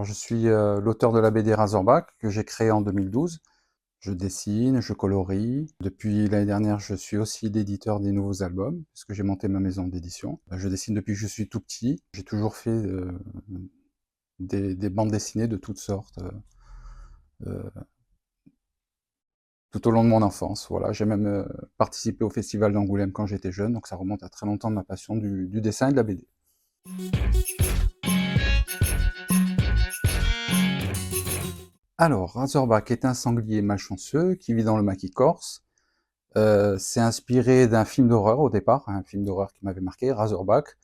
je suis l'auteur de la BD Razorback que j'ai créée en 2012. Je dessine, je colorie. Depuis l'année dernière, je suis aussi l'éditeur des nouveaux albums, puisque j'ai monté ma maison d'édition. Je dessine depuis que je suis tout petit. J'ai toujours fait des bandes dessinées de toutes sortes, euh, tout au long de mon enfance. Voilà. J'ai même participé au festival d'Angoulême quand j'étais jeune, donc ça remonte à très longtemps de ma passion du dessin et de la BD. Alors, Razorback est un sanglier malchanceux qui vit dans le maquis corse. C'est inspiré d'un film d'horreur au départ, un film d'horreur qui m'avait marqué, Razorback,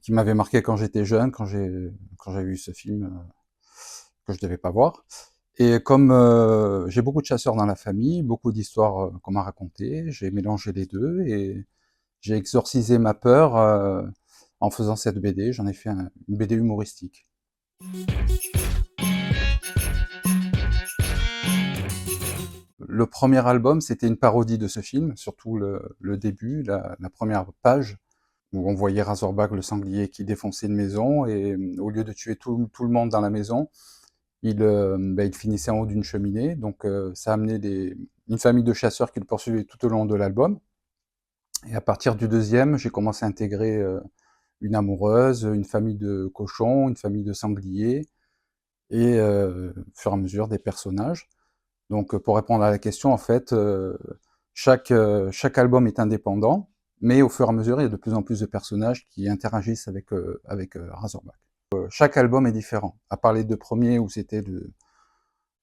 qui m'avait marqué quand j'étais jeune, quand j'ai vu ce film que je devais pas voir. Et comme j'ai beaucoup de chasseurs dans la famille, beaucoup d'histoires qu'on m'a racontées, j'ai mélangé les deux et j'ai exorcisé ma peur en faisant cette BD. J'en ai fait une BD humoristique. Le premier album, c'était une parodie de ce film, surtout le début, la première page, où on voyait Razorback, le sanglier, qui défonçait une maison, et au lieu de tuer tout le monde dans la maison, il finissait en haut d'une cheminée. Donc ça a amené une famille de chasseurs qui le poursuivaient tout au long de l'album. Et à partir du deuxième, j'ai commencé à intégrer une amoureuse, une famille de cochons, une famille de sangliers, et au fur et à mesure des personnages. Donc pour répondre à la question, en fait, chaque album est indépendant, mais au fur et à mesure, il y a de plus en plus de personnages qui interagissent avec Razorback. Chaque album est différent, à part les deux premiers où c'était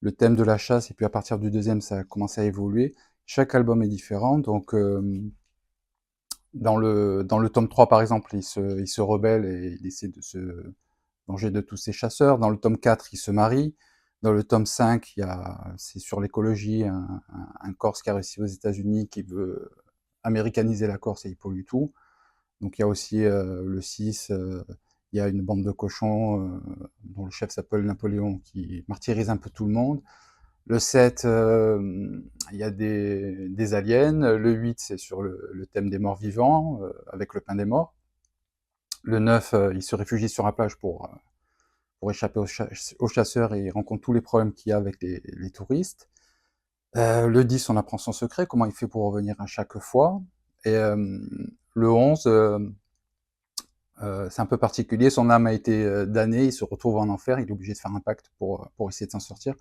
le thème de la chasse, et puis à partir du deuxième, ça a commencé à évoluer. Chaque album est différent, donc dans le tome 3, par exemple, il se rebelle et il essaie de se venger de tous ces chasseurs. Dans le tome 4, il se marie. Dans le tome 5, c'est sur l'écologie, un Corse qui a réussi aux États-Unis qui veut américaniser la Corse et il pollue tout. Donc il y a aussi le 6, il y a une bande de cochons dont le chef s'appelle Napoléon qui martyrise un peu tout le monde. Le 7, il y a des aliens. Le 8, c'est sur le thème des morts vivants, avec le pain des morts. Le 9, il se réfugie sur la plage pour échapper aux chasseurs et il rencontre tous les problèmes qu'il y a avec les touristes. Le 10, on apprend son secret, comment il fait pour revenir à chaque fois. Et le 11, c'est un peu particulier, son âme a été damnée, il se retrouve en enfer, il est obligé de faire un pacte pour essayer de s'en sortir.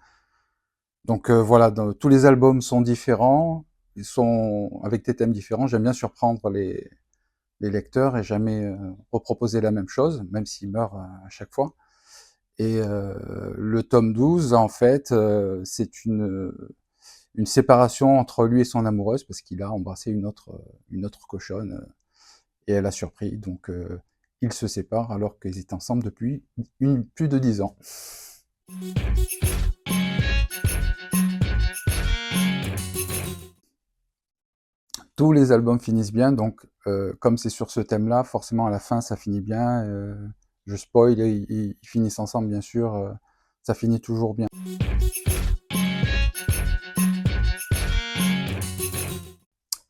Donc voilà, tous les albums sont différents, ils sont avec des thèmes différents. J'aime bien surprendre les lecteurs et jamais reproposer la même chose, même s'il meurt à chaque fois. Et le tome 12, en fait, c'est une séparation entre lui et son amoureuse, parce qu'il a embrassé une autre cochonne, et elle a surpris. Donc ils se séparent alors qu'ils étaient ensemble depuis plus de 10 ans. Tous les albums finissent bien, donc comme c'est sur ce thème-là, forcément à la fin ça finit bien. Je spoil, ils finissent ensemble bien sûr, ça finit toujours bien.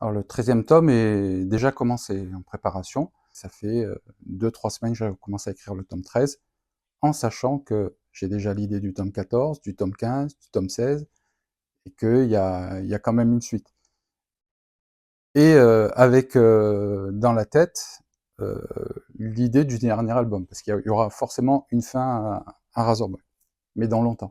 Alors le 13e tome est déjà commencé, en préparation. Ça fait 2-3 semaines que j'ai commencé à écrire le tome 13, en sachant que j'ai déjà l'idée du tome 14, du tome 15, du tome 16, et qu'il y a quand même une suite. Et avec dans la tête l'idée du dernier album, parce qu'il y aura forcément une fin à Razorback, mais dans longtemps.